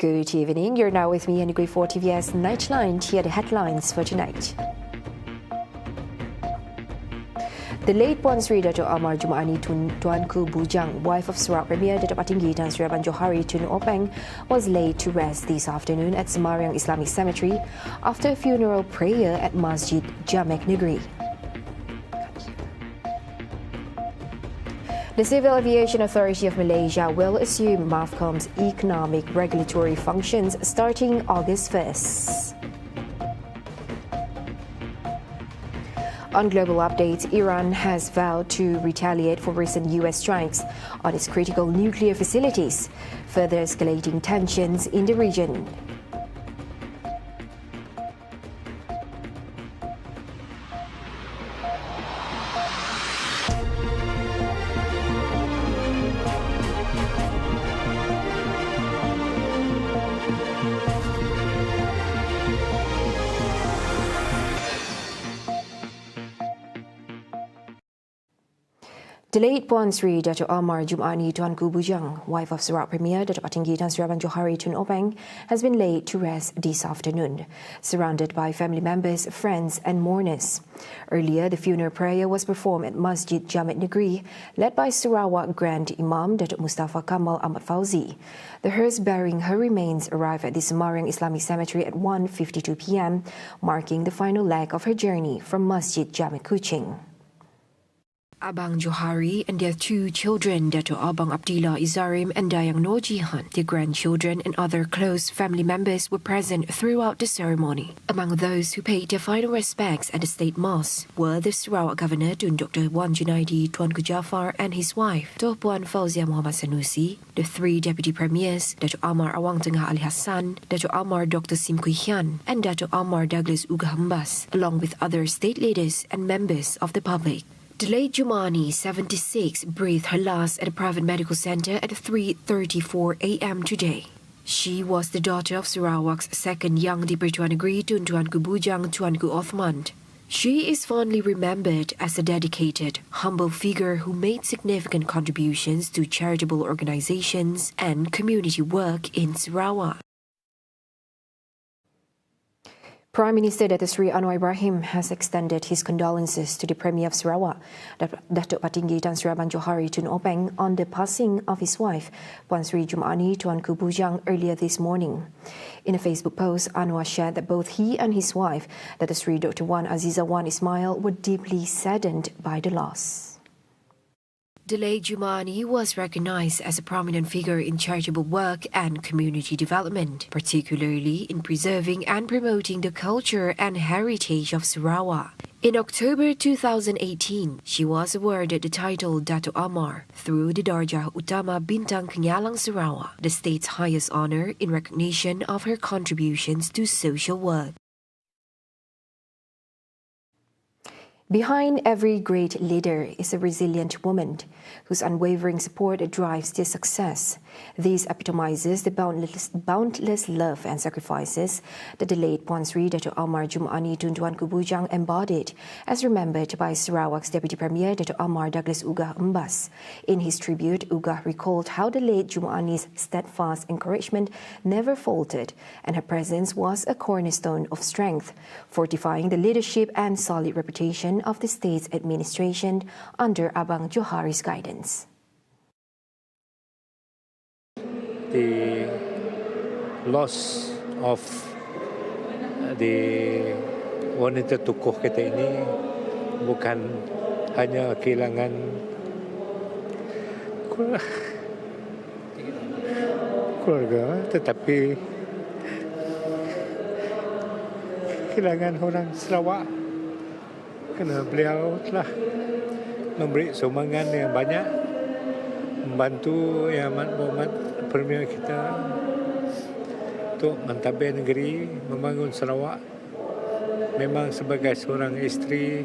Good evening. You're now with me in Degree 4 TVS Nightline. Here are the headlines for tonight. The late Puan Sri Dato' Amar Jumaani Tuanku Bujang, wife of Sarawak Premier Dato' Patinggi Tan Sri Abang Johari Tun Openg, was laid to rest this afternoon at Semarang Islamic Cemetery after a funeral prayer at Masjid Jamek Negeri. The Civil Aviation Authority of Malaysia will assume MAVCOM's economic regulatory functions starting August 1st. On global updates, Iran has vowed to retaliate for recent U.S. strikes on its critical nuclear facilities, further escalating tensions in the region. The late Puan Sri Dato' Amar Jumaani Tuanku Bujang, wife of Sarawak Premier Dato' Patinggi Tan Sri Abang Johari Tun Openg, has been laid to rest this afternoon, surrounded by family members, friends and mourners. Earlier, the funeral prayer was performed at Masjid Jamek Negeri, led by Sarawak Grand Imam Dato' Mustafa Kamal Ahmad Fauzi. The hearse bearing her remains arrived at the Semarang Islamic Cemetery at 1:52 p.m, marking the final leg of her journey from Masjid Jamek Kuching. Abang Johari and their two children, Dato' Abang Abdillah Izarim and Dayang Nur Jihan, their grandchildren and other close family members were present throughout the ceremony. Among those who paid their final respects at the State Mosque were the Sarawak Governor Tun Dr. Wan Junaidi Tuanku Jaafar and his wife, Dato' Puan Fauzia Muhammad Sanusi, the three Deputy Premiers, Dato' Amar Awang Tengah Ali Hassan, Dato' Amar Dr. Sim Kui Hian, and Dato' Amar Douglas Uga Hambas, along with other state leaders and members of the public. The late Jumaani, 76, breathed her last at a private medical center at 3:34 a.m. today. She was the daughter of Sarawak's second young Diperi Tuan Negeri Tun Tuanku Bujang Tuanku Othman. She is fondly remembered as a dedicated, humble figure who made significant contributions to charitable organizations and community work in Sarawak. Prime Minister Dato' Sri Anwar Ibrahim has extended his condolences to the Premier of Sarawak, Dato' Patinggi Tan Sri Abang Johari Tun Openg, on the passing of his wife, Puan Sri Jumaani Tuanku Bujang, earlier this morning. In a Facebook post, Anwar shared that both he and his wife, Dato' Sri Dr. Wan Aziza Wan Ismail, were deeply saddened by the loss. The late Jumaani was recognized as a prominent figure in charitable work and community development, particularly in preserving and promoting the culture and heritage of Sarawak. In October 2018, she was awarded the title Dato' Amar through the Darjah Utama Bintang Kenyalang Sarawak, the state's highest honor in recognition of her contributions to social work. Behind every great leader is a resilient woman whose unwavering support drives their success. This epitomizes the boundless love and sacrifices that the late Puan Sri Dato' Amar Jumaani Tun Tuanku Bujang embodied, as remembered by Sarawak's Deputy Premier Dato' Amar Douglas Uga Hambas. In his tribute, Uga recalled how the late Jumaani's steadfast encouragement never faltered, and her presence was a cornerstone of strength, fortifying the leadership and solid reputation of the state's administration under Abang Johari's guidance. The loss of the wanita tokoh kita ini bukan hanya kehilangan keluarga, tetapi kehilangan orang Sarawak, kerana beliau telah memberi sumbangan yang banyak, membantu Yang Amat Berhormat Premier kita untuk mentadbir negeri, membangun Sarawak. Memang sebagai seorang isteri,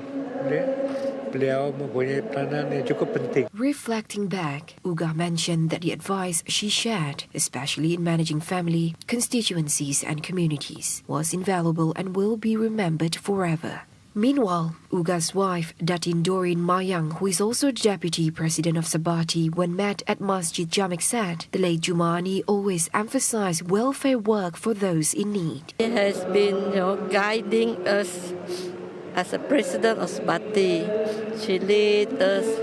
beliau mempunyai peranan yang cukup penting. Reflecting back, Uga mentioned that the advice she shared, especially in managing family, constituencies and communities, was invaluable and will be remembered forever. Meanwhile, Uga's wife, Datin Dorin Mayang, who is also deputy president of Sabati, when met at Masjid Jamek, said the late Jumani always emphasized welfare work for those in need. He has been, guiding us as a president of Sabati. She lead us,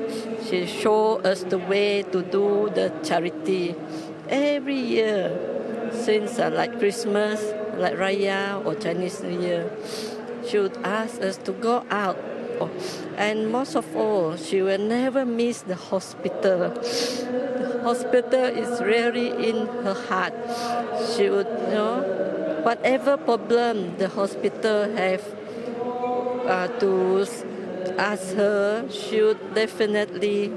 she showed us the way to do the charity every year, since like Christmas, like Raya or Chinese New Year. She would ask us to go out. And most of all, she will never miss the hospital. The hospital is really in her heart. She would, whatever problem the hospital have to ask her, she would definitely,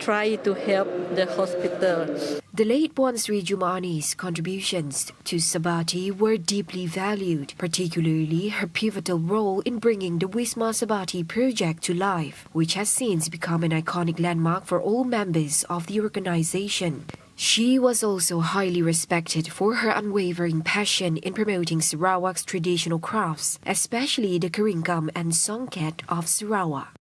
try to help the hospital. The late Puan Sri Jumani's contributions to Sabati were deeply valued, particularly her pivotal role in bringing the Wisma Sabati project to life, which has since become an iconic landmark for all members of the organization. She was also highly respected for her unwavering passion in promoting Sarawak's traditional crafts, especially the Keringkam and Songket of Sarawak.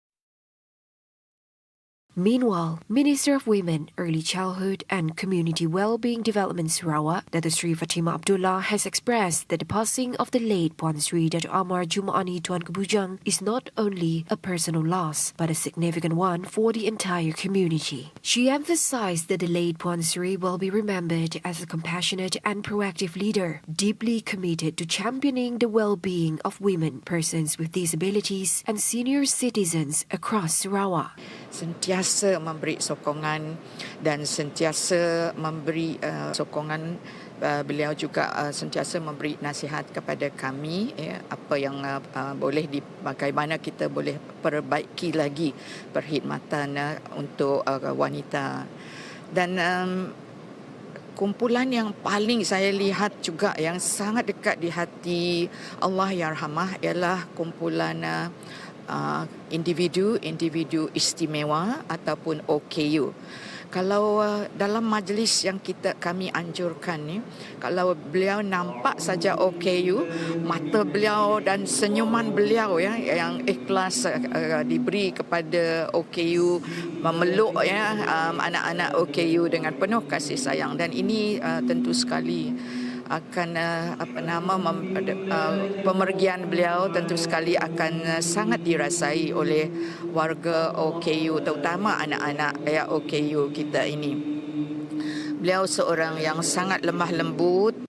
Meanwhile, Minister of Women, Early Childhood and Community Wellbeing Development Sarawak, Dato Sri Fatimah Abdullah, has expressed that the passing of the late Puan Sri Dato Amar Jumaani Tuan Kebujang is not only a personal loss, but a significant one for the entire community. She emphasized that the late Puan Sri will be remembered as a compassionate and proactive leader, deeply committed to championing the well-being of women, persons with disabilities and senior citizens across Sarawak. Sentiasa memberi sokongan dan sentiasa memberi sokongan. Beliau juga sentiasa memberi nasihat kepada kami, apa yang boleh bagaimana kita boleh perbaiki lagi perkhidmatan untuk wanita. Dan kumpulan yang paling saya lihat juga yang sangat dekat di hati Allah Yarhamah ialah kumpulan individu istimewa ataupun OKU. Kalau dalam majlis yang kami anjurkan ni, kalau beliau nampak saja OKU, mata beliau dan senyuman beliau yang ikhlas diberi kepada OKU, memeluk anak-anak OKU dengan penuh kasih sayang, dan ini tentu sekali akan pemergian beliau tentu sekali akan sangat dirasai oleh warga OKU, terutama anak-anak OKU kita ini. Beliau seorang yang sangat lemah lembut.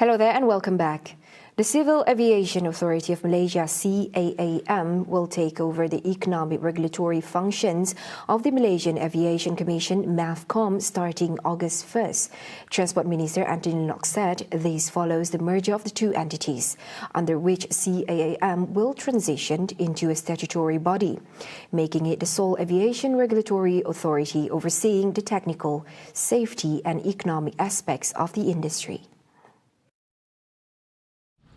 Hello there and welcome back. The Civil Aviation Authority of Malaysia, CAAM, will take over the economic regulatory functions of the Malaysian Aviation Commission, MAVCOM, starting August 1st. Transport Minister Anthony Locke said this follows the merger of the two entities, under which CAAM will transition into a statutory body, making it the sole aviation regulatory authority overseeing the technical, safety and economic aspects of the industry.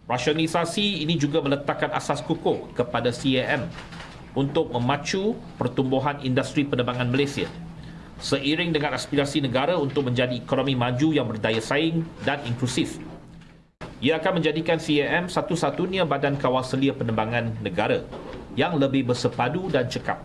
Rasionalisasi ini juga meletakkan asas kukuh kepada CAAM untuk memacu pertumbuhan industri penerbangan Malaysia seiring dengan aspirasi negara untuk menjadi ekonomi maju yang berdaya saing dan inklusif. Ia akan menjadikan CAAM satu-satunya badan kawal selia penerbangan negara yang lebih bersepadu dan cekap.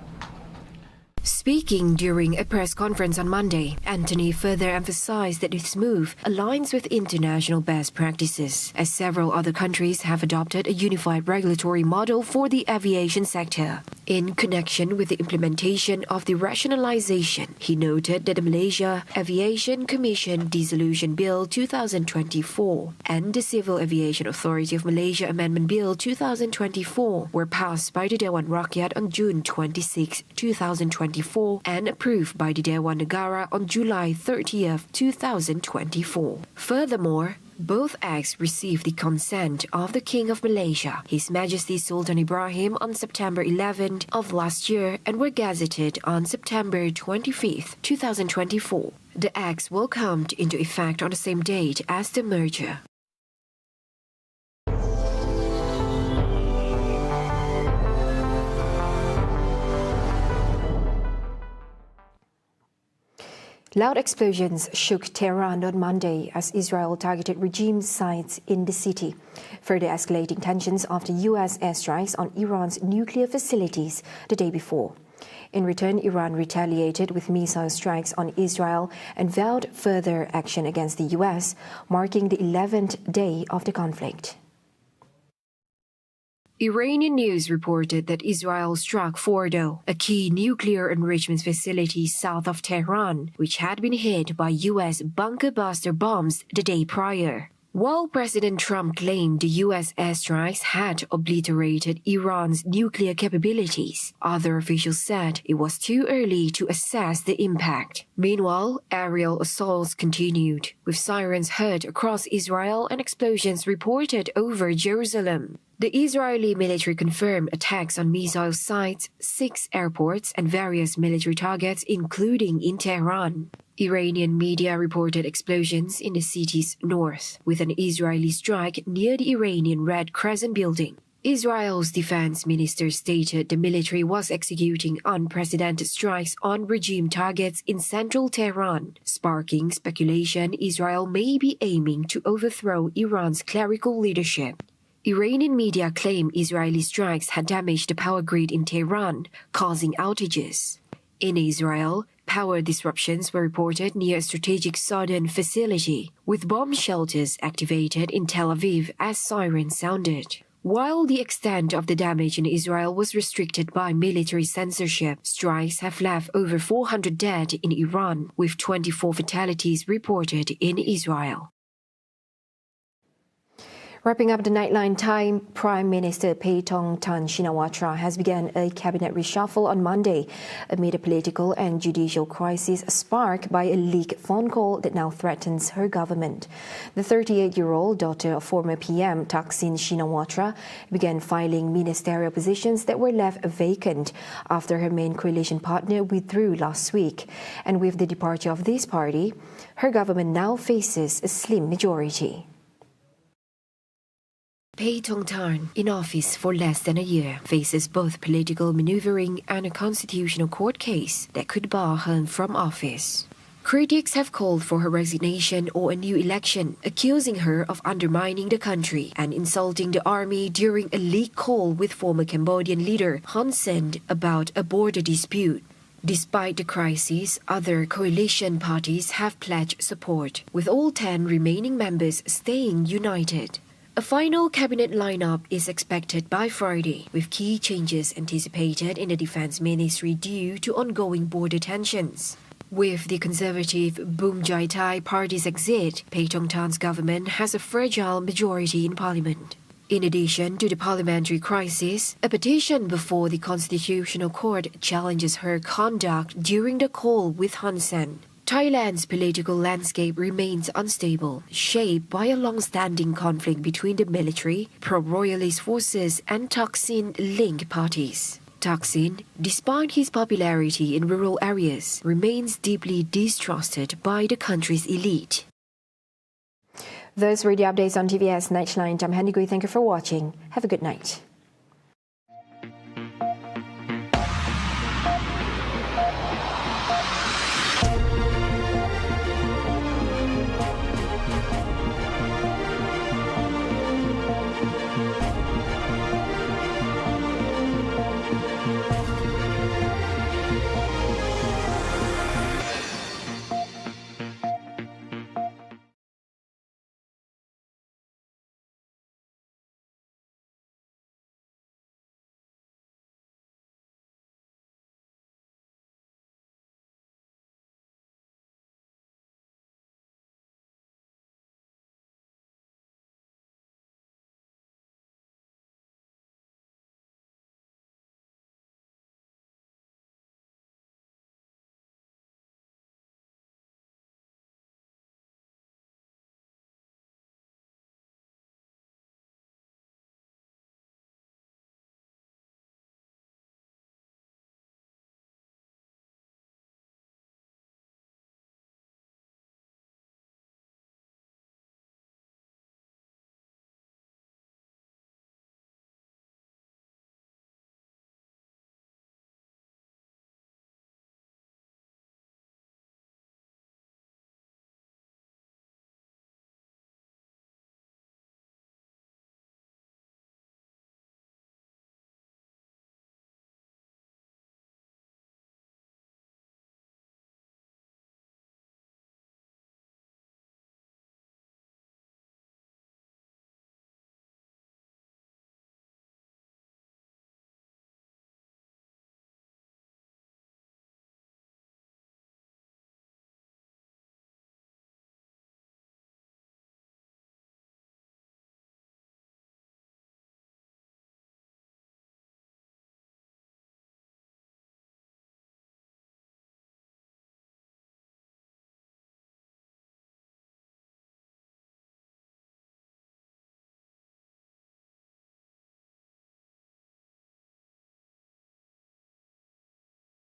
Speaking during a press conference on Monday, Anthony further emphasized that this move aligns with international best practices, as several other countries have adopted a unified regulatory model for the aviation sector. In connection with the implementation of the rationalization, he noted that the Malaysia Aviation Commission Dissolution Bill 2024 and the Civil Aviation Authority of Malaysia Amendment Bill 2024 were passed by the Dewan Rakyat on June 26, 2024 and approved by the Dewan Negara on July 30th, 2024. Furthermore, both acts received the consent of the King of Malaysia, His Majesty Sultan Ibrahim, on September 11th of last year and were gazetted on September 25th, 2024. The acts will come into effect on the same date as the merger. Loud explosions shook Tehran on Monday as Israel targeted regime sites in the city, further escalating tensions after U.S. airstrikes on Iran's nuclear facilities the day before. In return, Iran retaliated with missile strikes on Israel and vowed further action against the U.S., marking the 11th day of the conflict. Iranian news reported that Israel struck Fordo, a key nuclear enrichment facility south of Tehran, which had been hit by U.S. bunker-buster bombs the day prior. While President Trump claimed the U.S. airstrikes had obliterated Iran's nuclear capabilities, other officials said it was too early to assess the impact. Meanwhile, aerial assaults continued, with sirens heard across Israel and explosions reported over Jerusalem. The Israeli military confirmed attacks on missile sites, 6 airports, and various military targets, including in Tehran. Iranian media reported explosions in the city's north, with an Israeli strike near the Iranian Red Crescent building. Israel's defense minister stated the military was executing unprecedented strikes on regime targets in central Tehran, sparking speculation Israel may be aiming to overthrow Iran's clerical leadership. Iranian media claim Israeli strikes had damaged the power grid in Tehran, causing outages. In Israel, power disruptions were reported near a strategic southern facility, with bomb shelters activated in Tel Aviv as sirens sounded. While the extent of the damage in Israel was restricted by military censorship, strikes have left over 400 dead in Iran, with 24 fatalities reported in Israel. Wrapping up the Nightline time, Prime Minister Paetongtarn Shinawatra has begun a cabinet reshuffle on Monday amid a political and judicial crisis sparked by a leaked phone call that now threatens her government. The 38-year-old daughter of former PM Thaksin Shinawatra began filing ministerial positions that were left vacant after her main coalition partner withdrew last week. And with the departure of this party, her government now faces a slim majority. Paetongtarn, in office for less than a year, faces both political maneuvering and a constitutional court case that could bar her from office. Critics have called for her resignation or a new election, accusing her of undermining the country and insulting the army during a leaked call with former Cambodian leader Hun Sen about a border dispute. Despite the crisis, other coalition parties have pledged support, with all 10 remaining members staying united. A final cabinet lineup is expected by Friday, with key changes anticipated in the Defense Ministry due to ongoing border tensions. With the conservative Boom Jai Thai party's exit, Paetongtarn's government has a fragile majority in parliament. In addition to the parliamentary crisis, a petition before the Constitutional Court challenges her conduct during the call with Hun Sen. Thailand's political landscape remains unstable, shaped by a long-standing conflict between the military, pro-royalist forces and Thaksin-linked parties. Thaksin, despite his popularity in rural areas, remains deeply distrusted by the country's elite. Those were the updates on TVS Nightline. I'm Henry Gui. Thank you for watching. Have a good night.